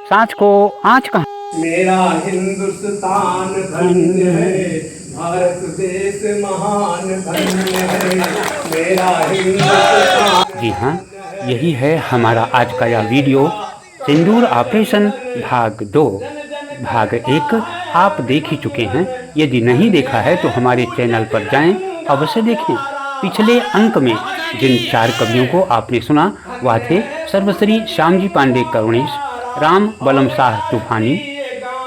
सांच को आँच कहाँ। मेरा हिंदुस्तान धन्य है, भारत देश महान धन्य है, मेरा हिंदुस्तान। जी हाँ, यही है हमारा आज का यह वीडियो। सिंदूर ऑपरेशन भाग 2। भाग 1 आप देख ही चुके हैं। यदि नहीं देखा है तो हमारे चैनल पर जाएं, अवश्य देखें। पिछले अंक में जिन 4 कवियों को आपने सुना वह थे सर्वश्री श्यामजी पांडे करुणेश, राम बलम शाह तूफानी,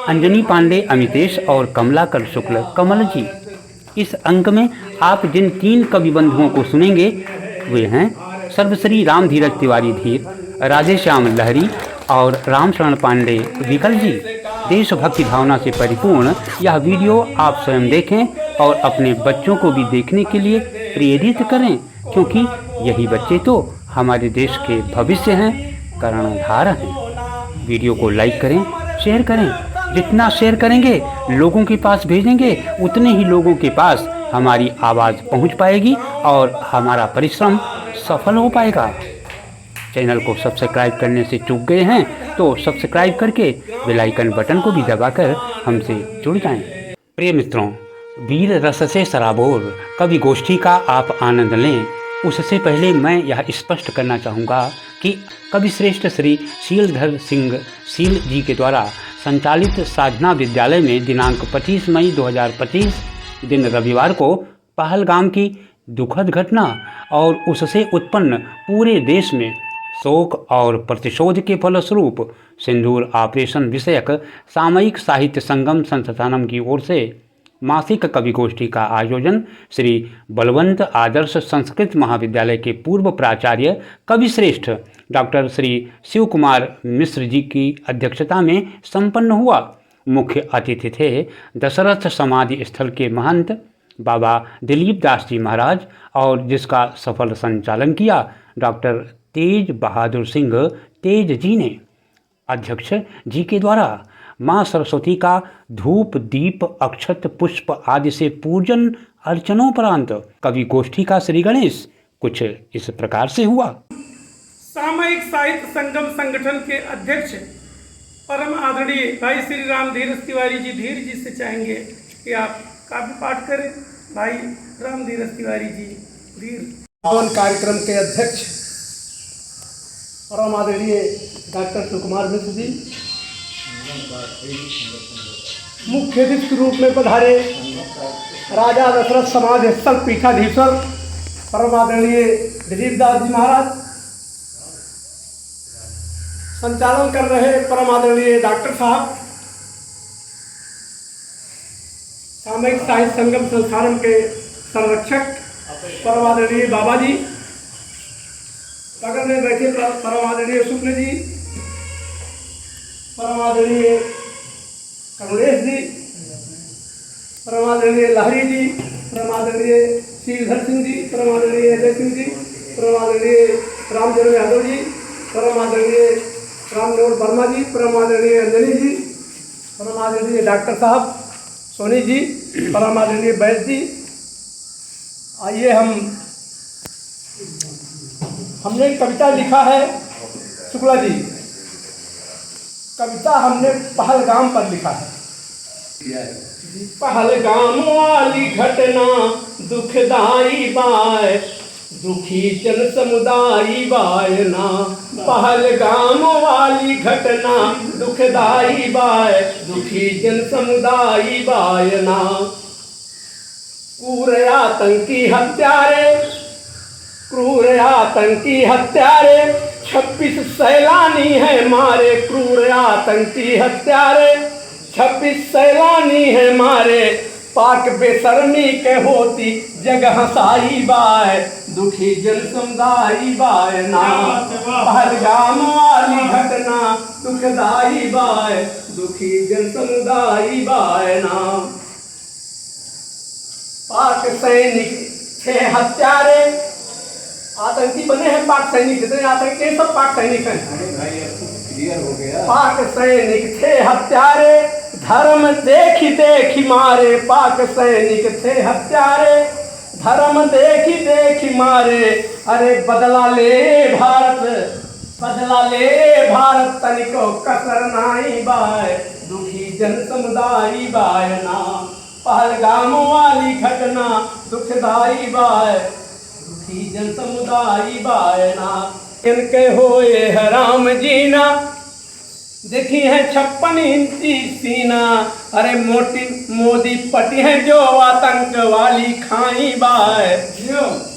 अंजनी पांडे अमितेश और कमलाकर शुक्ल कमल जी। इस अंक में आप जिन 3 कवि बंधुओं को सुनेंगे वे हैं सर्वश्री राम धीरज तिवारी धीर, राधेश्याम लहरी और राम शरण पांडे विकल जी। देशभक्ति भावना से परिपूर्ण यह वीडियो आप स्वयं देखें और अपने बच्चों को भी देखने के लिए प्रेरित करें, क्योंकि यही बच्चे तो हमारे देश के भविष्य हैं, कर्णधार हैं। वीडियो को लाइक करें, शेयर करें। जितना शेयर करेंगे, लोगों के पास भेजेंगे, उतने ही लोगों के पास हमारी आवाज़ पहुंच पाएगी और हमारा परिश्रम सफल हो पाएगा। चैनल को सब्सक्राइब करने से चूक गए हैं तो सब्सक्राइब करके बेल आइकन बटन को भी दबाकर हमसे जुड़ जाएं। प्रिय मित्रों, वीर रस से सराबोर कवि गोष्ठी का आप आनंद लें। उससे पहले मैं यह स्पष्ट करना चाहूँगा कि कवि श्रेष्ठ श्री शीलधर सिंह शील जी के द्वारा संचालित साधना विद्यालय में दिनांक 25 मई 2025 दिन रविवार को पहलगाम की दुखद घटना और उससे उत्पन्न पूरे देश में शोक और प्रतिशोध के फलस्वरूप सिंदूर ऑपरेशन विषयक सामयिक साहित्य संगम संस्थानम की ओर से मासिक कवि गोष्ठी का आयोजन श्री बलवंत आदर्श संस्कृत महाविद्यालय के पूर्व प्राचार्य कवि श्रेष्ठ डॉक्टर श्री शिव कुमार मिश्र जी की अध्यक्षता में संपन्न हुआ। मुख्य अतिथि थे दशरथ समाधि स्थल के महंत बाबा दिलीप दास जी महाराज और जिसका सफल संचालन किया डॉक्टर तेज बहादुर सिंह तेज जी ने। अध्यक्ष जी के द्वारा माँ सरस्वती का धूप दीप अक्षत पुष्प आदि से पूजन अर्चनोपरांत कवि गोष्ठी का श्री गणेश कुछ इस प्रकार से हुआ। सामयिक साहित्य संगम संगठन के अध्यक्ष परम आदरणीय भाई श्री राम धीरज तिवारी जी धीर जी से चाहेंगे कि आप काव्य पाठ करें। भाई राम धीरज तिवारी जी धीर। कार्यक्रम के अध्यक्ष परम आदरणीय डॉक्टर सुकुमार मिश्र जी, मुख्य अतिथि के रूप में पधारे राजा दशरथ समाधि स्थल पीठाधीश्वर परम आदरणीय दिलीप दास जी महाराज, संचालन कर रहे परम आदरणीय डॉक्टर साहब, सामयिक साहित्य संगम संस्थान के संरक्षक परम आदरणीय बाबा जी, बगल में बैठे परम आदरणीय शुक्ल जी, परम आदरणीय करुणेश जी, परम आदरणीय लहरी जी, परम आदरणीय शीलधर सिंह जी, परम आदरणीय अजय सिंह जी, परम आदरणीय रामचंद्र यादव जी, परम आदरणीय रामदेव वर्मा जी, परम आदरणीय अंजनी जी, परम आदरणीय डॉक्टर साहब सोनी जी, परम आदरणीय बैद जी। आइए हमने कविता लिखा है शुक्ला जी, कविता हमने पहलगाम पर लिखा है। पहलगाम वाली घटना दुखदाई बाय, दुखी जन समुदाय बाय ना। पहलगाम वाली घटना दुखदाई बाय, दुखी जन समुदाय बाय ना। क्रूर आतंकी हत्यारे 26 सैलानी है मारे। क्रूर आतंकी हत्यारे 26 सैलानी है मारे। पाक बेशर्मी के होती जगह साई बाय, दुखी जन समुदाय बाय ना। पहलगाम वाली घटना दुखदाई बाय, दुखी जन समुदाय बाय ना। पाक सैनिक थे हत्यारे, आतंकी बने हैं पाक सैनिक, जितने आतंकी हैं सब पाक सैनिक हैं। पाक सैनिक थे हत्यारे, धर्म देखी देखी मारे। पाक सैनिक थे हत्यारे, धर्म देखी देखी मारे। अरे बदला ले भारत, बदला ले भारत तनिको कसर नाई बाय, दुखी जन समुदाय बाय ना। पहलगाम वाली घटना दुखदाई बाय, दुखी जन समुदाय बाय ना। इनके होए हराम जीना, देखी है 56 इंची सीना। अरे मोटी मोदी पटी है जो आतंक वाली खाई बाय,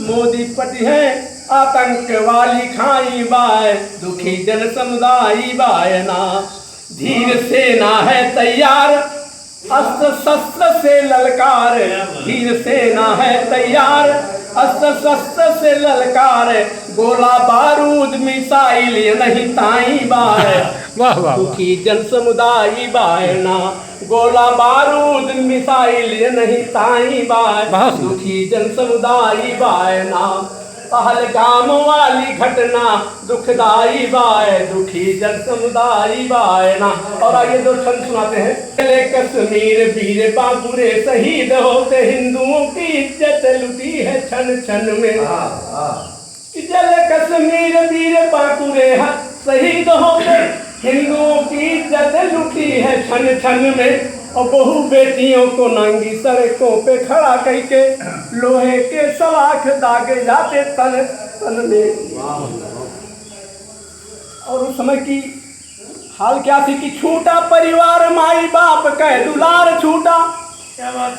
मोदी पटी है आतंक वाली खाई बाय, दुखी जन समुदाय बाय ना। धीर सेना है तैयार, अस्त्र शस्त्र से ललकार, धीर सेना है तैयार, अस्त्र शस्त्र से ललकार। गोला बारूद मिसाइल ये नहीं ताई बाय, वाह वाह। दुखी जन समुदाय बाय ना। गोला बारूद मिसाइल ये नहीं ताई बाय, दुखी जन समुदाय बाय ना। पहलगाम वाली घटना दुखदाई बाय, दुखी जन समुदाय बाय ना। और आगे दो छंद सुनाते हैं। चले कश्मीर वीर बाबूरे शहीद होते, हिंदुओं की इज्जत लुटी है छन छन में। चले कश्मीर वीर बाबूरे शहीद होते, हिंदुओं की इज्जत लुटी है छन छन में। और बहु बेटियों को नंगी सड़कों पे खड़ा करके लोहे के सलाख दागे जाते तन तन में। और उस समय की हाल क्या थी कि छूटा परिवार माई बाप का दुलार छूटा,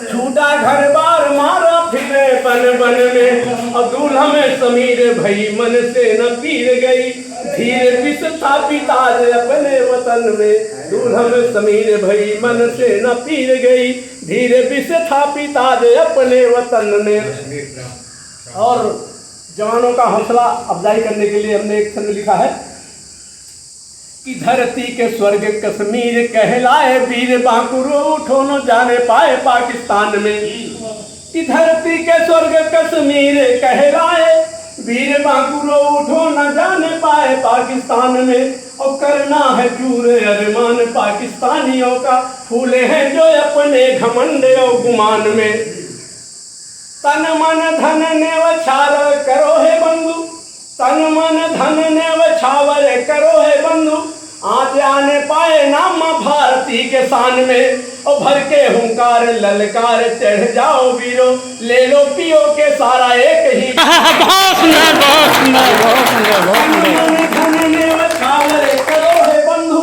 छूटा घर बार मारा फिरे बन बन में। और दूल्हा में समीर भई मन से न पीर गई, धीरे पिस था पिताज अपने वतन में। दूल्हा में समीर भई मन से न पीर गई, धीरे पिस था पिताज अपने वतन में। और जवानों का हौसला अफजाई करने के लिए हमने एक छंद लिखा है कि धरती के स्वर्ग कश्मीर कहलाए, वीर बांकुरो उठो न जाने पाए पाकिस्तान में। कि धरती के स्वर्ग कश्मीर कहलाए, वीर बांकुरो उठो न जाने पाए पाकिस्तान में। और करना है पूरे अरमान पाकिस्तानियों का, फूले हैं जो अपने घमंड और गुमान में। तन मन धन ने वछार करो है बंधु, तन मन धन ने वछावर करो है बंधु। आज आने पाए नाम भारती के शान में। और भर के हुंकार ललकार चढ़ जाओ वीरो, ले लो पियो के सारा एक ही। बहुत सुंदर बहुत सुंदर बहुत सुंदर बहुत सुंदर। धन ने वछावर करो है बंधु,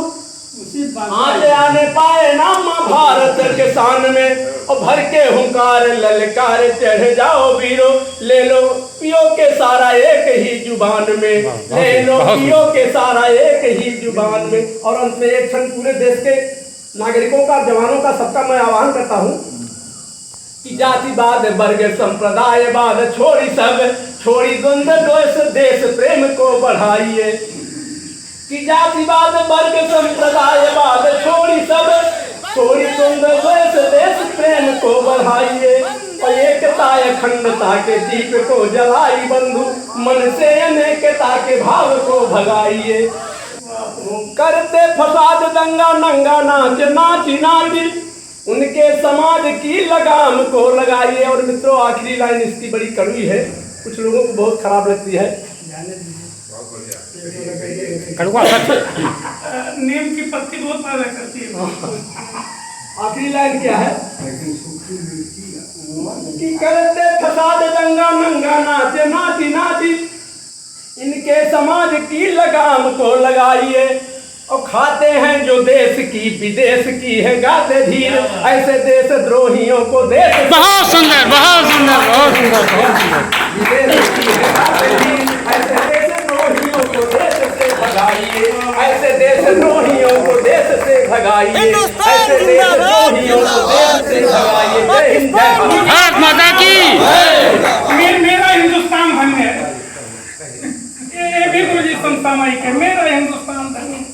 आज आने पाए नाम भारत के शान में। और भर के हुंकार ललकार चढ़ जाओ वीरो, ले लो पियो के सारा एक ही जुबान में, ले लो पियो के सारा एक ही जुबान में। और अंत में एक क्षण पूरे देश के नागरिकों का, जवानों का, सबका मैं आह्वान करता हूँ कि जातिवाद वर्ग संप्रदायवाद छोड़ी सब, छोड़ी द्वंद्व द्वेष देश प्रेम को बढ़ाइए। कि जातिवाद वर्ग संप्रदायवाद छोड़ी सब, छोड़ी द्वंद्व द्वेष देश प्रेम को बढ़ाइए। और एकता अखंडता के दीप को जलाई बंधु, मन से अनेकता के भाव को भगाइए। करते फसाद दंगा नंगा नाच नाची नाची, उनके समाज की लगाम को लगाइए। और मित्रों आखिरी लाइन इसकी बड़ी कड़वी है, कुछ लोगों को बहुत खराब लगती है। कड़वा सच नीम की पत्ती बहुत पैदा करती है। आखिरी लाइन क्या है कि करते फसाद दंगा नंगा नाच नाची नाची, इनके समाज की लगाम को लगाइए। और खाते हैं जो देश की विदेश की है गाते धीर, ऐसे देश द्रोहियों को देश। बहुत सुंदर बहुत सुंदर बहुत सुंदर बहुत सुंदर। विदेश की है गाते धीर, ऐसे देश द्रोहियों को देश से भगाइए, ऐसे देश द्रोहियों को देश से भगाइए, ऐसे देश द्रोहियों को देश से भगाइए। जय हिंद जय भारत। भारत माता की। मेरा हिंदुस्तान धन्य है, ये भी मुझे समसामयिक है। मेरा हिंदुस्तान धन्य है।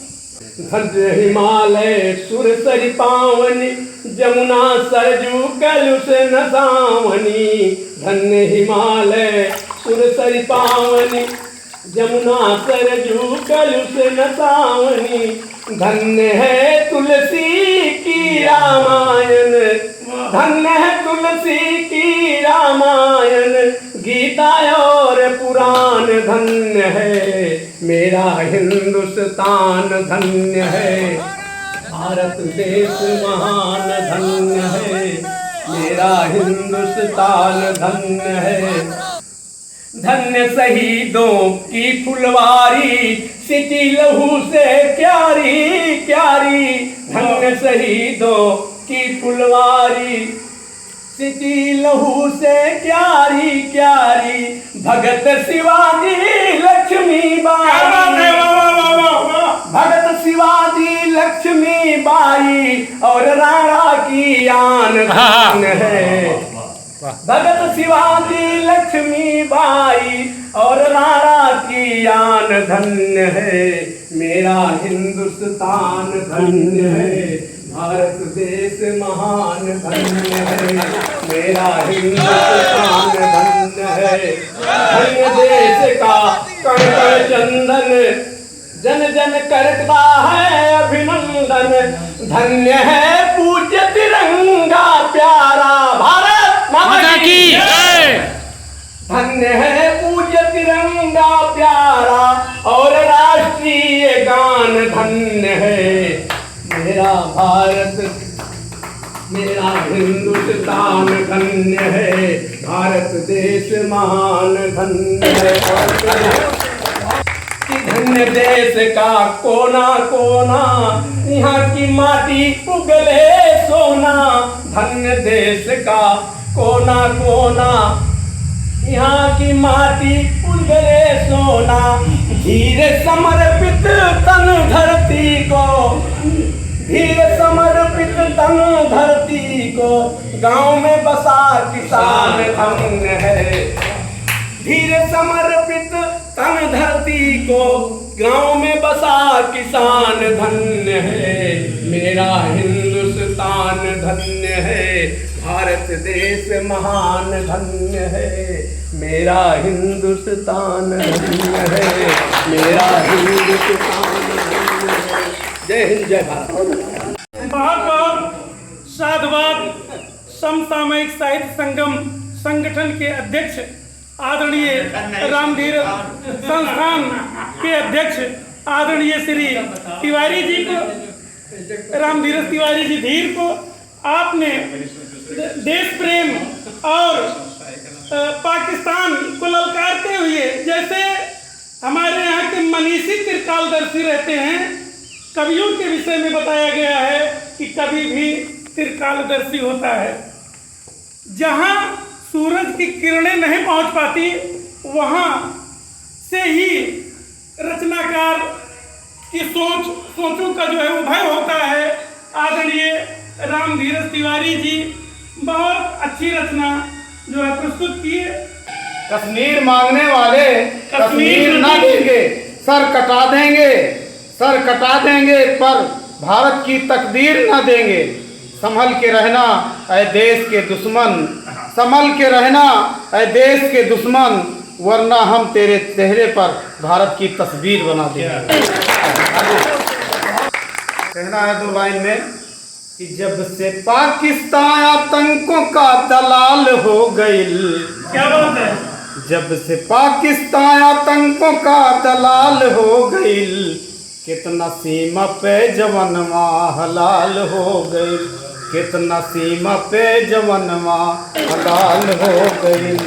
धन्य हिमालय सुर सरि पावनी, जमुना सरजू कलुष न सावनी। धन्य हिमालय सुर सरि पावनी, जमुना सरजू कलुष न सावनी। धन्य है तुलसी की रामायण, धन्य है तुलसी की रामायण, गीता और और पुराण धन्य है, मेरा हिंदुस्तान धन्य है। भारत देश महान धन्य है, मेरा हिंदुस्तान धन्य है। धन्य शहीदों की फुलवारी, सिंची लहू से क्यारी क्यारी। धन्य शहीदों की फुलवारी, सिंची लहू से क्यारी क्यारी। भगत शिवाजी लक्ष्मीबाई, भगत शिवाजी लक्ष्मीबाई और राणा की आन धन्य है। भगत शिवाजी लक्ष्मीबाई और राणा की आन धन्य है, मेरा हिंदुस्तान धन्य है। भारत देश महान धन्य है, मेरा हिंदुस्तान धन्य है। धन्य देश का कण कण चंदन, जन जन करता है अभिनंदन। धन्य है पूज्य तिरंगा प्यारा भारत माता की जय। धन्य है पूज्य तिरंगा प्यारा और राष्ट्रीय गान धन्य है, मेरा भारत मेरा हिंदुस्तान धन्य है। भारत देश महान धन्य है। धन्य देश का कोना कोना, यहाँ की माटी उगले सोना। धन्य देश का कोना कोना, यहाँ की माटी उगले सोना। धीरे समर्पित तन धरती को, धीरे समर्पित तन धरती को। गांव में बसा किसान धन्य है, धीरे समर्पित तन धरती को। गांव में बसा किसान धन्य है, मेरा हिंदुस्तान धन्य है। भारत देश महान धन्य है, मेरा हिंदुस्तान धन्य है, मेरा हिंदुस्तान धन्य है। जय हिंद, जय भारत। बहुत बहुत साधुवाद। समसामयिक साहित्य संगम संगठन के अध्यक्ष आदरणीय रामधीरज संस्थान के अध्यक्ष आदरणीय श्री तिवारी जी को, रामधीरज तिवारी जी धीर को, आपने देश प्रेम और पाकिस्तान को ललकारते हुए, जैसे हमारे यहाँ के मनीषी त्रिकालदर्शी रहते हैं, कवियों के विषय में बताया गया है कि कभी भी त्रिकालदर्शी होता है। जहाँ सूरज की किरणें नहीं पहुँच पाती, वहाँ से ही रचनाकार की सोचों का जो है उभय होता है। आदरणीय रामधीरज तिवारी जी बहुत अच्छी रचना जो है प्रस्तुत की है। कश्मीर मांगने वाले कश्मीर ना देंगे, सर कटा देंगे, सर कटा देंगे, पर भारत की तकदीर ना देंगे। संभल के रहना ऐ देश के दुश्मन, संभल के रहना ऐ देश के दुश्मन, वरना हम तेरे चेहरे पर भारत की तस्वीर बना देंगे। कहना है दो लाइन में कि जब से पाकिस्तान आतंकों का दलाल हो गईल, क्या बात है, जब से पाकिस्तान आतंकों का दलाल हो गईल, कितना सीमा पे जवनवा हलाल हो गईल, कितना सीमा पे जवनवा हलाल हो गईल।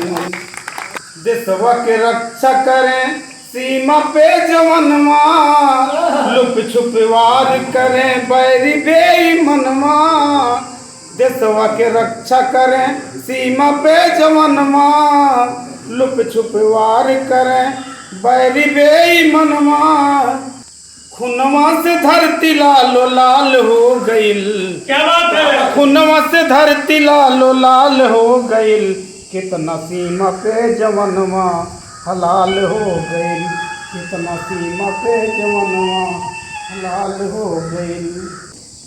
देशवा के रक्षा करें सीमा पे जवनवा, लुप छुप वार करें बैरी बेईमनवा। देशवा के रक्षा करें सीमा पे जवनवा, लुप छुप वार करें बैरी बेईमनवा। खुनवा से धरती लालो लाल हो गईल, क्या बात है, खुनवा से धरती लालो लाल हो गईल, कितना सीमा पे जवनवा हलाल हो गईल, कितना सीमा पे जवनवा हलाल हो गईल।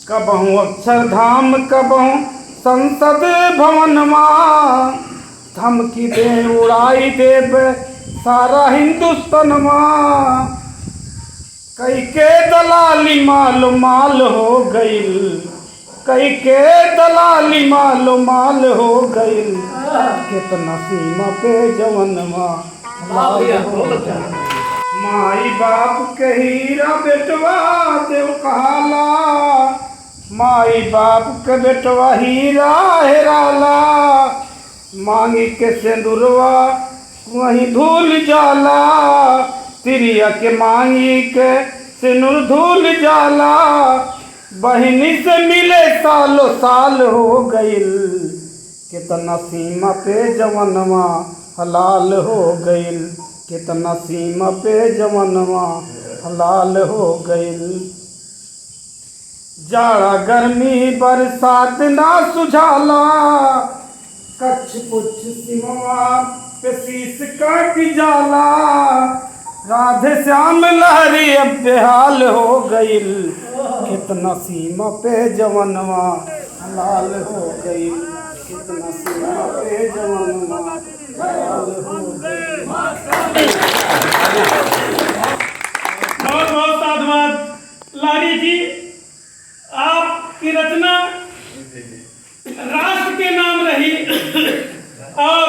कबहू अक्षरधाम कबहू संसद भवनवा, धमकी दे उड़ाई देब सारा हिंदुस्तानवा। कई के दलाली माल माल हो गईल, कई के दलाली माल माल हो गईल, कितना सीमा पे जवनवा वाह भैया, बहुत अच्छा। माई बाप के हीरा बेटवा देव कहाला, माई बाप के बेटवा हीरा हेराला, मांगी के सिंदूरवा वहीं धूल जाला, तिरिया के मांगी के सिंदूर धूल जाला, बहनी से मिले सालों साल हो गईल, कितना सीमा पे जवनवा हलाल हो गईल, कितना सीमा पे जवनवा हलाल हो गईल। जाड़ा गर्मी बरसात ना सुझाला, कच्छ पुच्छ सीमा पे शीश काट जाला, राधे श्याम लहरी अब बेहाल हो गईल, कितना सीमा पे जवनवा हलाल हो गईल, कितना सीमा पे जवनवा हलाल हो गईल। बहुत बहुत साधुवाद लारी जी। आपकी रचना राष्ट्र के नाम रही और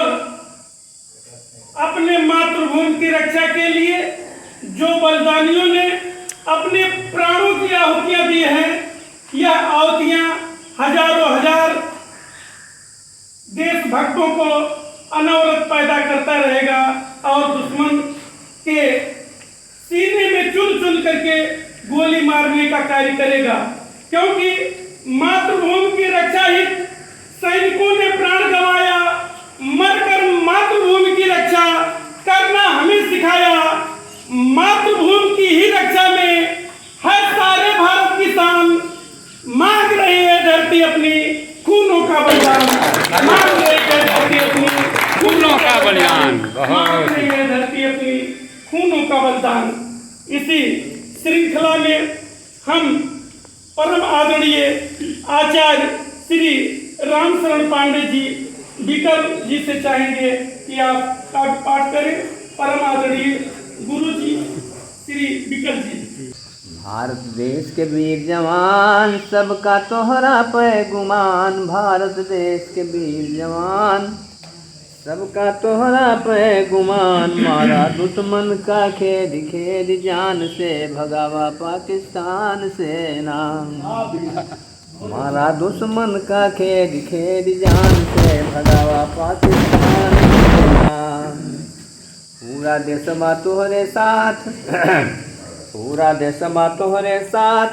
अपने मातृभूमि की रक्षा के लिए जो बलिदानियों ने अपने प्राणों की आहुतियां दी हैं, यह आहुतियां हजारों हजार देशभक्तों को अनवरत पैदा करता रहेगा और दुश्मन के सीने में चुन चुन करके गोली मारने का कार्य करेगा, क्योंकि मातृभूमि की रक्षा हित सैनिकों ने प्राण गंवाया, मरकर मातृभूमि की रक्षा करना हमें सिखाया। मातृभूमि की ही रक्षा में हर सारे भारत की शान, मांग रही है धरती अपनी खूनों का बलिदान, मांग रही है धरती अपनी खूनों का बलिदान, मांग रही है धरती अपनी खूनों का बलिदान। इसी श्रृंखला में हम परम आदरणीय आचार्य श्री रामशरण पांडे जी विकल जी से चाहेंगे कि आप काव्य पाठ करें। परम आदरणीय गुरु जी श्री विकल जी। भारत देश के वीर जवान, सबका तोहरा पे गुमान, भारत देश के वीर जवान, सबका तोहरा पे गुमान, मारा दुश्मन का खेद खेद जान से, भगावा पाकिस्तान से नाम, मारा दुश्मन का खेद खेद जान से, भगावा पाकिस्तान से नाम। पूरा देशवा तोहरे साथ पूरा देशवा तोहरे साथ,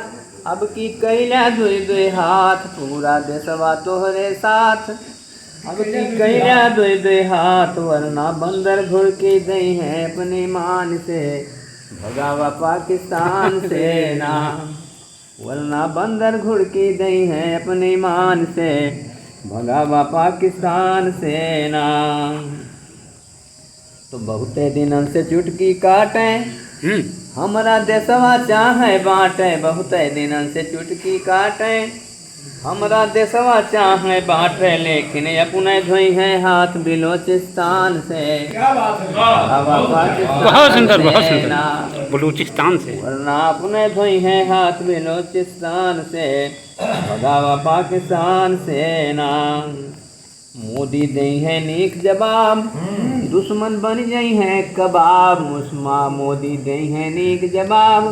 अब की कैला दुई दुई हाथ, पूरा देशवा तोहरे साथ, अब की कैला दुई दुई हाथ, वरना बंदर घुर के दई है अपने मान से, भगावा पाकिस्तान से ना, वरना बंदर घुर के दई है अपने मान से, भगावा पाकिस्तान से ना। तो बहुते दिनन से चुटकी काटे, हमरा देशवा चाहे बाँटे, बहुते दिनन से चुटकी काटे, हमरा देशवा चाहे बाँटे, लेकिन अपने धोई है हाथ बिलोचिस्तान से, क्या बात है। बहुत सुंदर, बहुत सुंदर, बलूचिस्तान से, वरना अपने धोई है हाथ बिलोचिस्तान से, भगावा पाकिस्तान से ना। मोदी दई है नीक जवाब, दुश्मन बन जाई है कबाब, मुस्मा मोदी दई है नीक जवाब,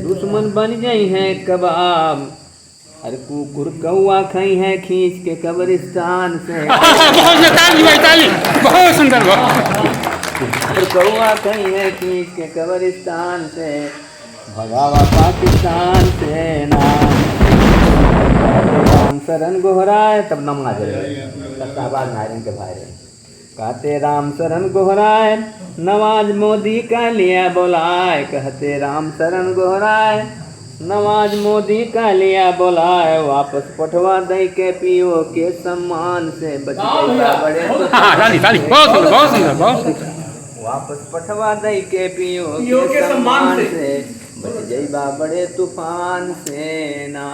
दुश्मन बन जाई है कबाब, हर कुकुर कौआ खई है खींच के कब्रिस्तान से, बहुत सुंदर, हर कौआ खई है खींच के कब्रिस्तान से, भगावा पाकिस्तान से ना। राम शरण गोहराए तब नमाज तस्ताबाद नायरन के भाई कहते राम शरण गोहराए, नवाज मोदी का लिया बोलाए, कहते राम शरण गोहराए, नवाज मोदी का लिया बोलाए, वापस पठवा दई के पियो के सम्मान से, बच गया बड़े बहुत सुंदर, वापस पठवा दई के पियो के सम्मान से, बच जइबा बड़े तूफान से ना।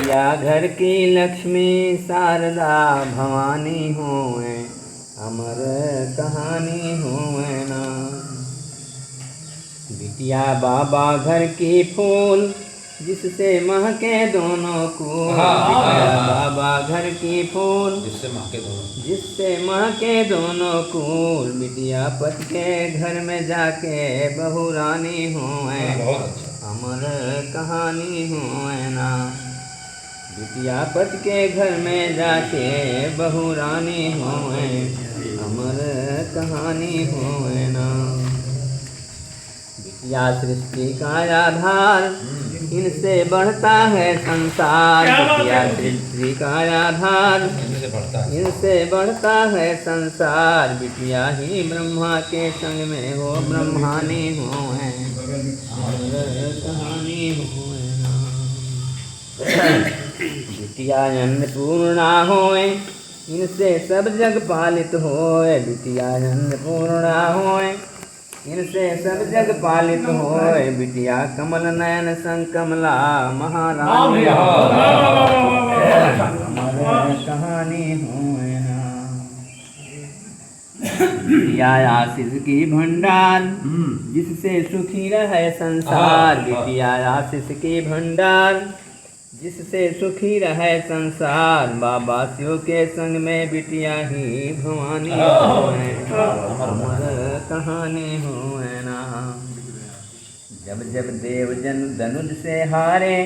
या घर की लक्ष्मी शारदा भवानी होए, अमर कहानी होए ना। बिटिया बाबा घर की फूल, जिससे महके दोनों फूल, बिटिया बाबा घर की फूल, जिससे महके दोनों फूल, बिटिया पति के घर में जाके बहू रानी होए, अमर कहानी होए ना। बिटिया पति के घर में जाके बहू रानी होए, अमर कहानी होए ना। बिटिया सृष्टि का आधार, इनसे बढ़ता है संसार। बिटिया सृष्टि का आधार, इनसे बढ़ता है संसार। बिटिया ही ब्रह्मा के संग में हो ब्रह्मानी होए, अमर कहानी होए ना। बिटिया अन्नपूर्णा होए, इनसे सब जग पालित होए। बिटिया अन्नपूर्णा होए, इनसे सब जग पालित होए। बिटिया कमल नयन संग कमला महारानी, अमर कहानी होए ना। बिटिया आशीष की भंडार, जिससे सुखी रहे संसार। बिटिया आशीष की भंडार, जिससे सुखी रहे संसार। बाबा शिव के संग में बिटिया ही भवानी होए, अमर कहानी होए ना। जब जब देव जन धनुष से हारे,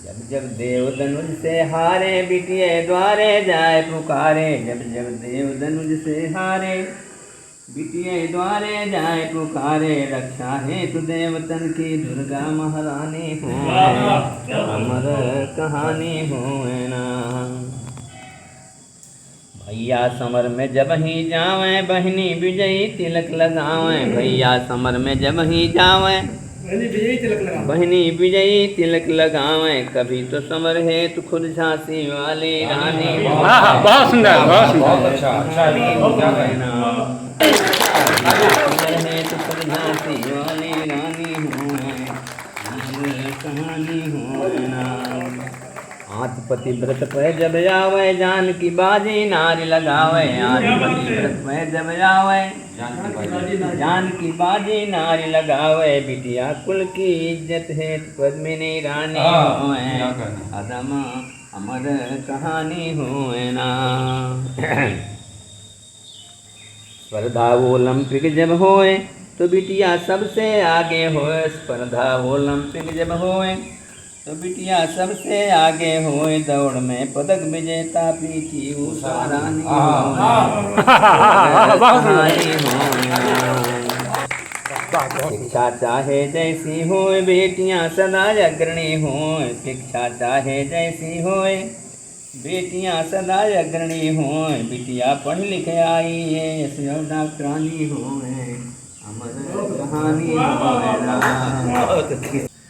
जब जब देव धनुष से हारे, बिटिया द्वारे जाए पुकारे। जब जब देव धनुष से हारे, बिटिया द्वारे जाए पुकारे। रक्षा हेतु देवतन की दुर्गा महारानी होए, अमर कहानी होए ना। भैया समर में जब ही जावें, बहनी विजयी तिलक लगावें। भैया समर में जब ही जावें, बहनी विजयी तिलक लगावें। कभी तो समर है तो खुद झांसी वाली रानी, बहुत सुंदर, बहुत सुंदर। है तो खुद झांसी वाली रानी होए, कहानी होए ना। आत्मपति व्रत पे जब आवे, जान की बाजी नारी लगावे। आत्मपति व्रत पे जब आवे, जान की बाजी नारी लगावे। बिटिया कुल की इज्जत है पद्मिनी रानी होए, अदम अमर कहानी होए ना। स्पर्धा ओलंपिक जब होए, तो बिटिया सबसे आगे होए। स्पर्धा ओलंपिक जब होए, तो बिटिया सबसे आगे होए। दौड़ में पदक विजेता पीटी उषा रानी होए, कहानी होए। शिक्षा चाहे जैसी होए, बेटियां सदा अग्रणी होए। शिक्षा चाहे जैसी होए, बेटियां सदा अग्रणी होए। बिटिया पढ़ लिख आई है, डॉक्टरानी होए, अमर कहानी होए।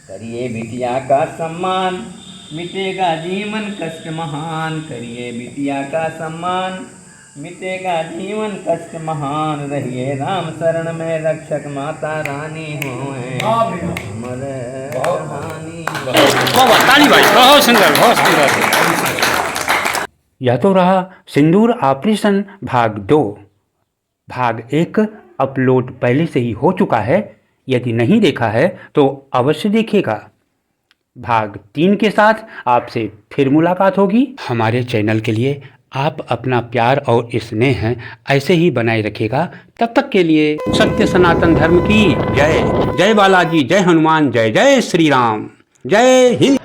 करिए बिटिया का सम्मान, मिटेगा जीवन कष्ट महान। करिए बिटिया का सम्मान, मिटेगा जीवन कष्ट महान। रहिए राम शरण में रक्षक माता रानी होए, अमर कहानी। ताली भाई, बहुत सुंदर, बहुत सुंदर। यह तो रहा सिंदूर ऑपरेशन भाग 2। भाग 1 अपलोड पहले से ही हो चुका है, यदि नहीं देखा है तो अवश्य देखिएगा। भाग 3 के साथ आपसे फिर मुलाकात होगी। हमारे चैनल के लिए आप अपना प्यार और स्नेह ऐसे ही बनाए रखिएगा। तब तक के लिए सत्य सनातन धर्म की जय। जय बालाजी, जय हनुमान, जय जय श्री राम, जय हिंद।